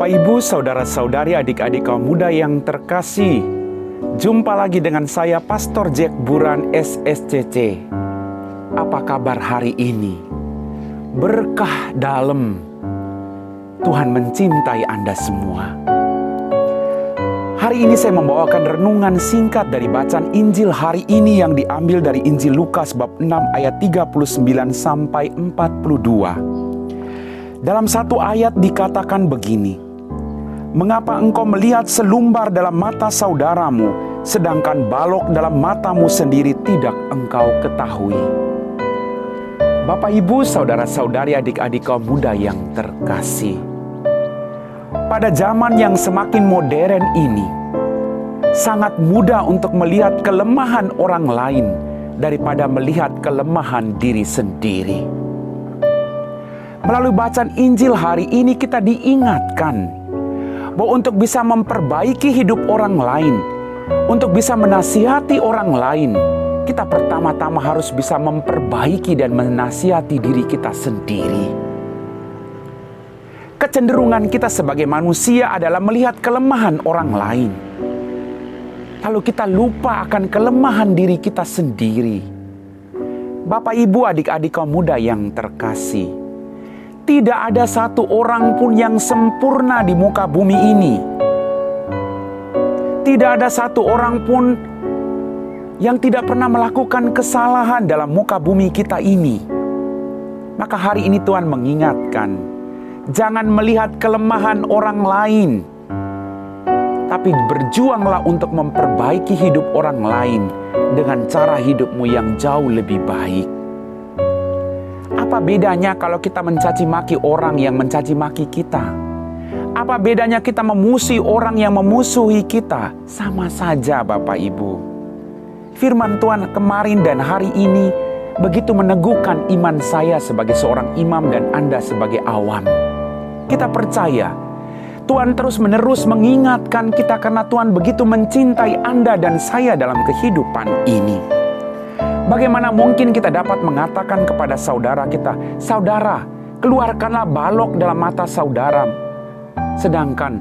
Bapak, Ibu, saudara-saudari, adik-adik kaum muda yang terkasih, jumpa lagi dengan saya, Pastor Jack Buran SSCC. Apa kabar hari ini? Berkah dalam. Tuhan mencintai Anda semua. Hari ini saya membawakan renungan singkat dari bacaan Injil hari ini yang diambil dari Injil Lukas bab 6 ayat 39 sampai 42. Dalam satu ayat dikatakan begini, "Mengapa engkau melihat selumbar dalam mata saudaramu, sedangkan balok dalam matamu sendiri tidak engkau ketahui?" Bapak, Ibu, saudara-saudari, adik-adik kaum muda yang terkasih, pada zaman yang semakin modern ini, sangat mudah untuk melihat kelemahan orang lain daripada melihat kelemahan diri sendiri. Melalui bacaan Injil hari ini kita diingatkan bahwa untuk bisa memperbaiki hidup orang lain, untuk bisa menasihati orang lain, kita pertama-tama harus bisa memperbaiki dan menasihati diri kita sendiri. Kecenderungan kita sebagai manusia adalah melihat kelemahan orang lain, lalu kita lupa akan kelemahan diri kita sendiri. Bapak, Ibu, adik-adik kaum muda yang terkasih, tidak ada satu orang pun yang sempurna di muka bumi ini. Tidak ada satu orang pun yang tidak pernah melakukan kesalahan dalam muka bumi kita ini. Maka hari ini Tuhan mengingatkan, jangan melihat kelemahan orang lain, tapi berjuanglah untuk memperbaiki hidup orang lain dengan cara hidupmu yang jauh lebih baik. Apa bedanya kalau kita mencaci maki orang yang mencaci maki kita? Apa bedanya kita memusuhi orang yang memusuhi kita? Sama saja, Bapak Ibu. Firman Tuhan kemarin dan hari ini begitu meneguhkan iman saya sebagai seorang imam dan Anda sebagai awam. Kita percaya Tuhan terus-menerus mengingatkan kita karena Tuhan begitu mencintai Anda dan saya dalam kehidupan ini. Bagaimana mungkin kita dapat mengatakan kepada saudara kita, "Saudara, keluarkanlah balok dalam mata saudara," sedangkan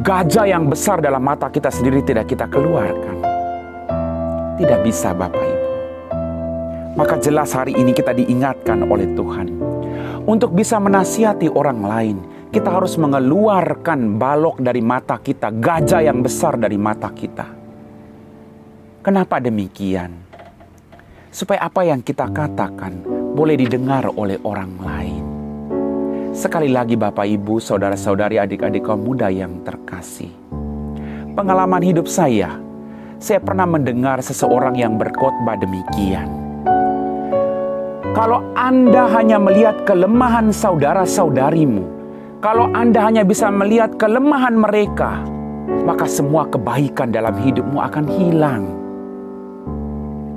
gajah yang besar dalam mata kita sendiri tidak kita keluarkan? Tidak bisa, Bapak Ibu. Maka jelas hari ini kita diingatkan oleh Tuhan, untuk bisa menasihati orang lain, kita harus mengeluarkan balok dari mata kita, gajah yang besar dari mata kita. Kenapa demikian? Supaya apa yang kita katakan boleh didengar oleh orang lain. Sekali lagi Bapak, Ibu, saudara-saudari, adik-adik kaum muda yang terkasih, pengalaman hidup saya pernah mendengar seseorang yang berkhotbah demikian. Kalau Anda hanya melihat kelemahan saudara-saudarimu, kalau Anda hanya bisa melihat kelemahan mereka, maka semua kebaikan dalam hidupmu akan hilang.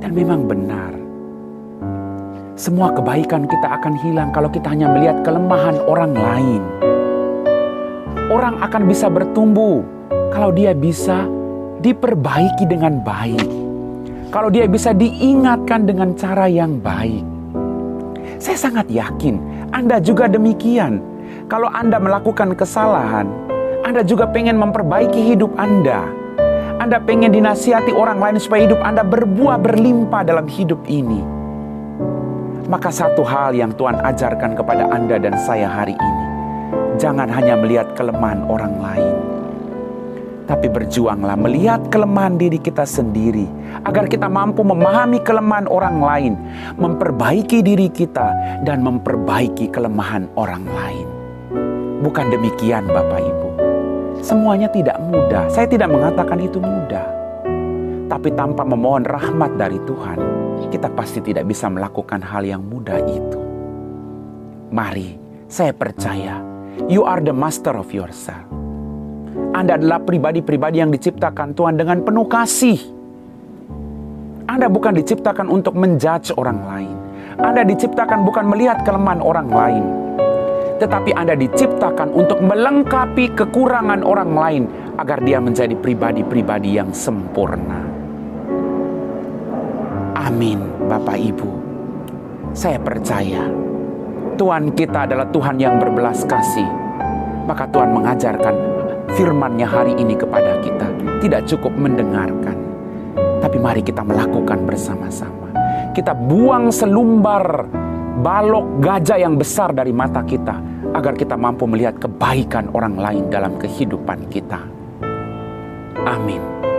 Dan memang benar, semua kebaikan kita akan hilang kalau kita hanya melihat kelemahan orang lain. Orang akan bisa bertumbuh kalau dia bisa diperbaiki dengan baik, kalau dia bisa diingatkan dengan cara yang baik. Saya sangat yakin Anda juga demikian. Kalau Anda melakukan kesalahan, Anda juga pengen memperbaiki hidup Anda. Anda pengen dinasihati orang lain supaya hidup Anda berbuah berlimpah dalam hidup ini. Maka satu hal yang Tuhan ajarkan kepada Anda dan saya hari ini, jangan hanya melihat kelemahan orang lain, tapi berjuanglah melihat kelemahan diri kita sendiri, agar kita mampu memahami kelemahan orang lain, memperbaiki diri kita, dan memperbaiki kelemahan orang lain. Bukan demikian, Bapak Ibu. Semuanya tidak mudah. Saya tidak mengatakan itu mudah. Tapi tanpa memohon rahmat dari Tuhan, kita pasti tidak bisa melakukan hal yang mudah itu. Mari, saya percaya, you are the master of yourself. Anda adalah pribadi-pribadi yang diciptakan Tuhan dengan penuh kasih. Anda bukan diciptakan untuk menjudge orang lain. Anda diciptakan bukan melihat kelemahan orang lain, tetapi Anda diciptakan untuk melengkapi kekurangan orang lain agar dia menjadi pribadi-pribadi yang sempurna. Amin, Bapak Ibu. Saya percaya Tuhan kita adalah Tuhan yang berbelas kasih. Maka Tuhan mengajarkan firman-Nya hari ini kepada kita. Tidak cukup mendengarkan, tapi mari kita melakukan bersama-sama. Kita buang selumbar balok gajah yang besar dari mata kita, agar kita mampu melihat kebaikan orang lain dalam kehidupan kita. Amin.